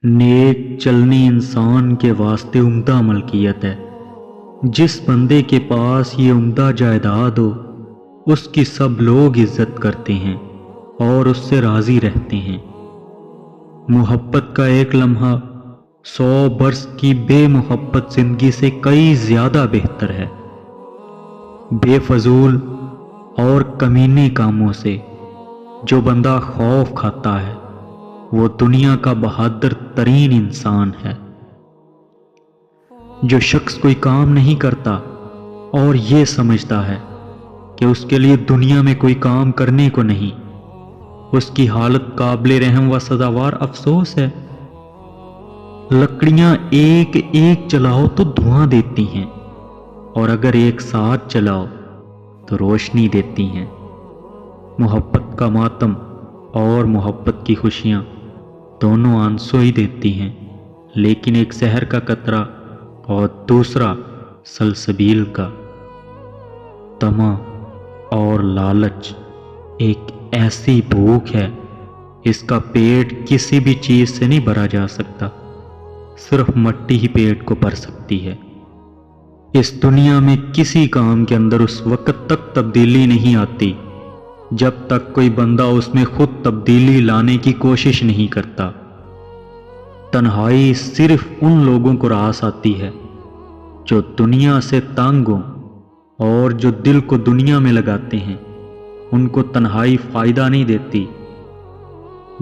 نیک چلنی انسان کے واسطے عمدہ ملکیت ہے۔ جس بندے کے پاس یہ عمدہ جائیداد ہو اس کی سب لوگ عزت کرتے ہیں اور اس سے راضی رہتے ہیں۔ محبت کا ایک لمحہ 100 برس کی بے محبت زندگی سے کئی زیادہ بہتر ہے۔ بے فضول اور کمینے کاموں سے جو بندہ خوف کھاتا ہے وہ دنیا کا بہادر ترین انسان ہے۔ جو شخص کوئی کام نہیں کرتا اور یہ سمجھتا ہے کہ اس کے لیے دنیا میں کوئی کام کرنے کو نہیں، اس کی حالت قابل رحم و سزاوار افسوس ہے۔ لکڑیاں ایک ایک جلاؤ تو دھواں دیتی ہیں اور اگر ایک ساتھ جلاؤ تو روشنی دیتی ہیں۔ محبت کا ماتم اور محبت کی خوشیاں دونوں آنسو ہی دیتی ہیں، لیکن ایک زہر کا قطرہ اور دوسرا سلسبیل کا۔ طمع اور لالچ ایک ایسی بھوک ہے، اس کا پیٹ کسی بھی چیز سے نہیں بھرا جا سکتا، صرف مٹی ہی پیٹ کو بھر سکتی ہے۔ اس دنیا میں کسی کام کے اندر اس وقت تک تبدیلی نہیں آتی جب تک کوئی بندہ اس میں خود تبدیلی لانے کی کوشش نہیں کرتا۔ تنہائی صرف ان لوگوں کو راس آتی ہے جو دنیا سے تنگ ہوں، اور جو دل کو دنیا میں لگاتے ہیں ان کو تنہائی فائدہ نہیں دیتی۔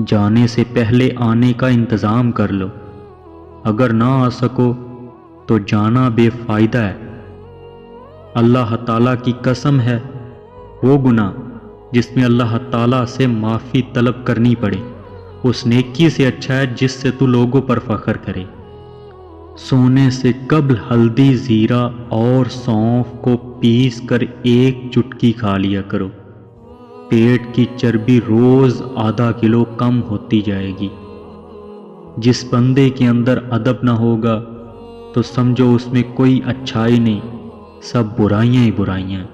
جانے سے پہلے آنے کا انتظام کر لو، اگر نہ آ سکو تو جانا بے فائدہ ہے۔ اللہ تعالیٰ کی قسم ہے، وہ گناہ جس میں اللہ تعالیٰ سے معافی طلب کرنی پڑے اس نیکی سے اچھا ہے جس سے تو لوگوں پر فخر کرے۔ سونے سے قبل ہلدی، زیرہ اور سونف کو پیس کر ایک چٹکی کھا لیا کرو، پیٹ کی چربی روز آدھا کلو کم ہوتی جائے گی۔ جس بندے کے اندر ادب نہ ہوگا تو سمجھو اس میں کوئی اچھائی نہیں، سب برائیاں ہی برائیاں۔